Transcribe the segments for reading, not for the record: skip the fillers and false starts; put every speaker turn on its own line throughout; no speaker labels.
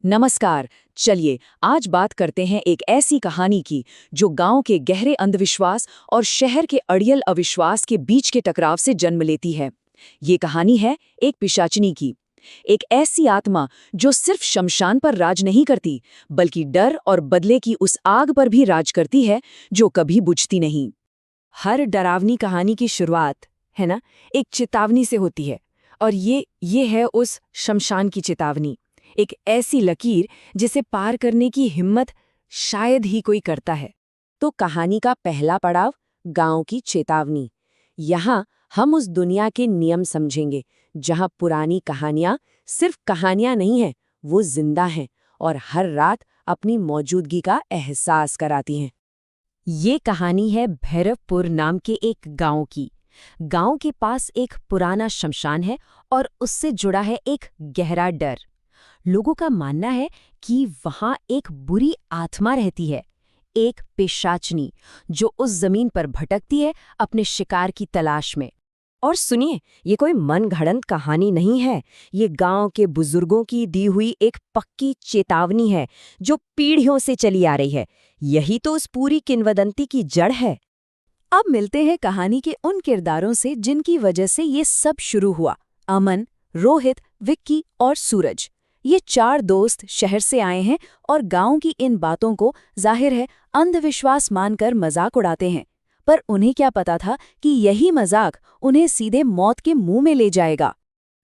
नमस्कार। चलिए आज बात करते हैं एक ऐसी कहानी की जो गांव के गहरे अंधविश्वास और शहर के अड़ियल अविश्वास के बीच के टकराव से जन्म लेती है। ये कहानी है एक पिशाचिनी की। एक ऐसी आत्मा जो सिर्फ शमशान पर राज नहीं करती, बल्कि डर और बदले की उस आग पर भी राज करती है जो कभी बुझती नहीं।
हर डरावनी कहानी की शुरुआत, है ना, एक चेतावनी से होती है। और ये है उस शमशान की चेतावनी। एक ऐसी लकीर जिसे पार करने की हिम्मत शायद ही कोई करता है।
तो कहानी का पहला पड़ाव, गांव की चेतावनी। यहाँ हम उस दुनिया के नियम समझेंगे जहाँ पुरानी कहानियाँ सिर्फ कहानियाँ नहीं हैं, वो जिंदा हैं और हर रात अपनी मौजूदगी का एहसास कराती हैं।
ये कहानी है भैरवपुर नाम के एक गांव की। गांव के पास एक पुराना शमशान है और उससे जुड़ा है एक गहरा डर। लोगों का मानना है कि वहां एक बुरी आत्मा रहती है, एक पिशाचनी, जो उस जमीन पर भटकती है अपने शिकार की तलाश में। और सुनिए, ये कोई मनगढ़ंत कहानी नहीं है। ये गांव के बुजुर्गों की दी हुई एक पक्की चेतावनी है जो पीढ़ियों से चली आ रही है। यही तो उस पूरी किंवदंती की जड़ है। अब मिलते हैं कहानी के उन किरदारों से जिनकी वजह से ये सब शुरू हुआ। अमन, रोहित, विक्की और सूरज। ये चार दोस्त शहर से आए हैं और गांव की इन बातों को जाहिर है अंधविश्वास मानकर मजाक उड़ाते हैं। पर उन्हें क्या पता था कि यही मजाक उन्हें सीधे मौत के मुंह में ले जाएगा।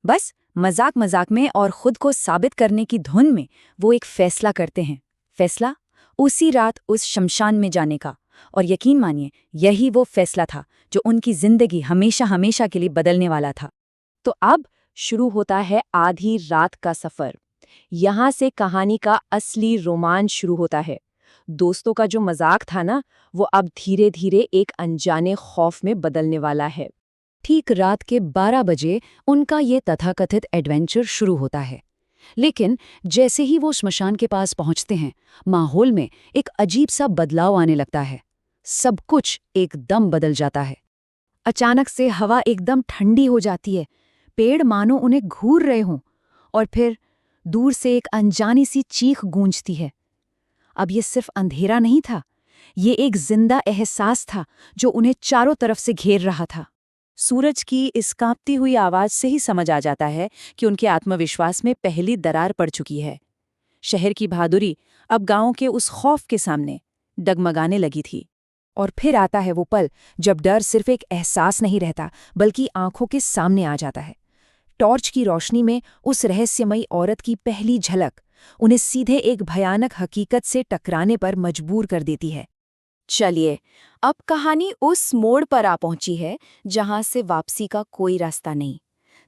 बस मजाक मजाक में और खुद को साबित करने की धुन में वो एक फैसला करते हैं। फैसला उसी रात उस शमशान में जाने का। और यकीन मानिए, यही वो फैसला था जो उनकी जिंदगी हमेशा हमेशा के लिए बदलने वाला था। तो अब शुरू होता है आधी रात का सफर। यहाँ से कहानी का असली रोमांच शुरू होता है। दोस्तों का जो मजाक था ना, वो अब धीरे धीरे एक अनजाने खौफ में बदलने वाला है। ठीक रात के 12 बजे उनका ये तथाकथित एडवेंचर शुरू होता है। लेकिन जैसे ही वो श्मशान के पास पहुंचते हैं, माहौल में एक अजीब सा बदलाव आने लगता है। सब कुछ एकदम बदल जाता है। अचानक से हवा एकदम ठंडी हो जाती है। पेड़ मानो उन्हें घूर रहे हों। और फिर दूर से एक अनजानी सी चीख गूंजती है। अब ये सिर्फ अंधेरा नहीं था, ये एक जिंदा एहसास था जो उन्हें चारों तरफ से घेर रहा था। सूरज की इस कांपती हुई आवाज से ही समझ आ जाता है कि उनके आत्मविश्वास में पहली दरार पड़ चुकी है। शहर की बहादुरी अब गांव के उस खौफ के सामने डगमगाने लगी थी। और फिर आता है वो पल जब डर सिर्फ एक एहसास नहीं रहता, बल्कि आंखों के सामने आ जाता है। टॉर्च की रोशनी में उस रहस्यमयी औरत की पहली झलक उन्हें सीधे एक भयानक हकीकत से टकराने पर मजबूर कर देती है। चलिए, अब कहानी उस मोड़ पर आ पहुंची है जहां से वापसी का कोई रास्ता नहीं।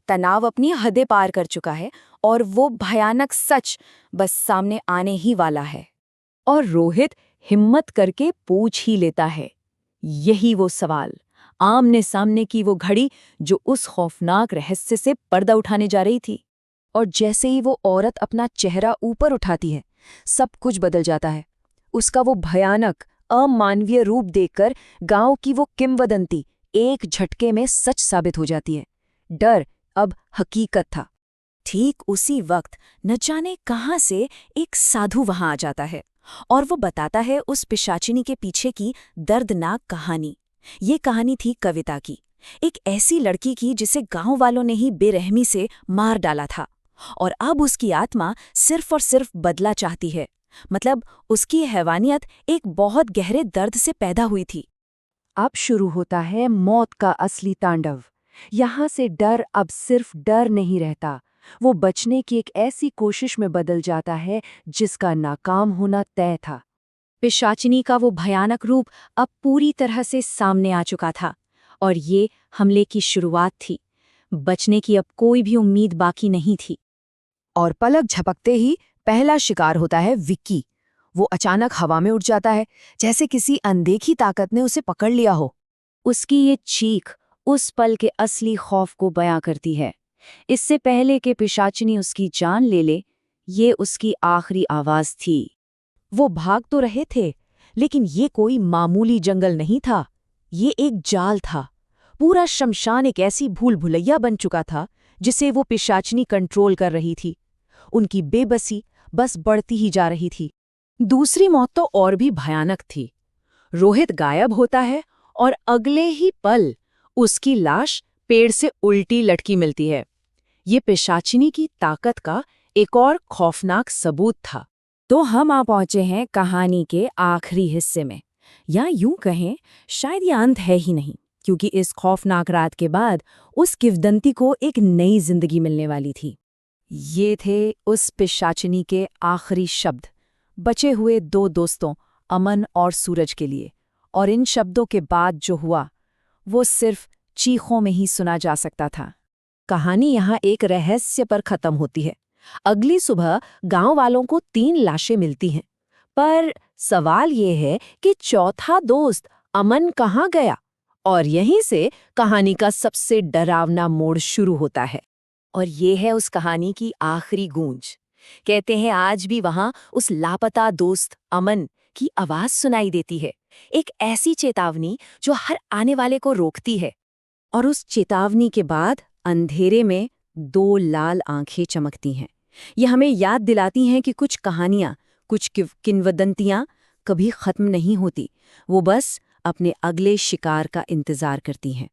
तनाव अपनी हदें पार कर चुका है और वो भयानक सच बस सामने आने ही वाला है। और रोहित हिम्मत करके पूछ ही लेता है, यही वो सवाल, आमने सामने की वो घड़ी जो उस खौफनाक रहस्य से पर्दा उठाने जा रही थी। और जैसे ही वो औरत अपना चेहरा ऊपर उठाती है, सब कुछ बदल जाता है। उसका वो भयानक अमानवीय रूप देखकर गांव की वो किंवदंती एक झटके में सच साबित हो जाती है। डर अब हकीकत था। ठीक उसी वक्त न जाने कहां से एक साधु वहां आ जाता है और वो बताता है उस पिशाचिनी के पीछे की दर्दनाक कहानी। ये कहानी थी कविता की, एक ऐसी लड़की की जिसे गांव वालों ने ही बेरहमी से मार डाला था। और अब उसकी आत्मा सिर्फ और सिर्फ बदला चाहती है। मतलब उसकी हैवानियत एक बहुत गहरे दर्द से पैदा हुई थी। अब शुरू होता है मौत का असली तांडव। यहाँ से डर अब सिर्फ डर नहीं रहता, वो बचने की एक ऐसी कोशिश में बदल जाता है जिसका नाकाम होना तय था। पिशाचिनी का वो भयानक रूप अब पूरी तरह से सामने आ चुका था और ये हमले की शुरुआत थी। बचने की अब कोई भी उम्मीद बाकी नहीं थी। और पलक झपकते ही पहला शिकार होता है विक्की। वो अचानक हवा में उड़ जाता है, जैसे किसी अनदेखी ताकत ने उसे पकड़ लिया हो। उसकी ये चीख उस पल के असली खौफ को बयां करती है। इससे पहले कि पिशाचिनी उसकी जान ले ले, ये उसकी आखिरी आवाज थी। वो भाग तो रहे थे, लेकिन ये कोई मामूली जंगल नहीं था, ये एक जाल था। पूरा शमशान एक ऐसी भूल भुलैया बन चुका था जिसे वो पिशाचिनी कंट्रोल कर रही थी। उनकी बेबसी
बस बढ़ती ही जा रही थी। दूसरी मौत तो और भी भयानक थी। रोहित गायब होता है और अगले ही पल उसकी लाश पेड़ से उल्टी लटकी मिलती है। ये पिशाचिनी की ताकत का एक और खौफनाक सबूत था। तो हम आ पहुंचे हैं कहानी के आखिरी हिस्से में, या यूं कहें शायद ये अंत है ही नहीं, क्योंकि इस खौफनाक रात के बाद उस किंवदंती को एक नई जिंदगी मिलने वाली थी। ये थे उस पिशाचिनी के आखिरी शब्द, बचे हुए दो दोस्तों अमन और सूरज के लिए। और इन शब्दों के बाद जो हुआ वो सिर्फ चीखों में ही सुना जा सकता था। कहानी यहाँ एक रहस्य पर खत्म होती है। अगली सुबह गांव वालों को 3 लाशें मिलती हैं, पर सवाल ये है कि चौथा दोस्त अमन कहाँ गया? और यहीं से कहानी का सबसे डरावना मोड़ शुरू होता है। और ये है उस कहानी की आखिरी गूंज। कहते हैं आज भी वहां उस लापता दोस्त अमन की आवाज सुनाई देती है, एक ऐसी चेतावनी जो हर आने वाले को रोकती है। और उस चेतावनी के बाद अंधेरे में 2 लाल आंखें चमकती हैं। ये हमें याद दिलाती हैं कि कुछ कहानियां, कुछ किंवदंतियां कभी खत्म नहीं होती, वो बस अपने अगले शिकार का इंतजार करती हैं।